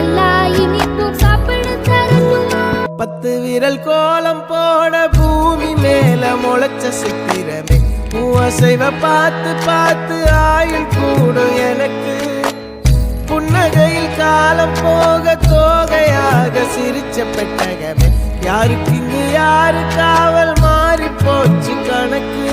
எல்லாம் இனிப்பும் சாப்பிட தரட்டுமா? 10 விரல் கோலம் போட பூமி மேல முளைச்ச சித்திரமே அசைவ பார்த்து பார்த்து ஆயுள் கூடும் எனக்கு. புன்னகையில் காலம் போக தோகையாக சிரிச்ச பெட்டகமே யாருக்கு இங்கு யாரு காவல் மாறி போச்சு கணக்கு.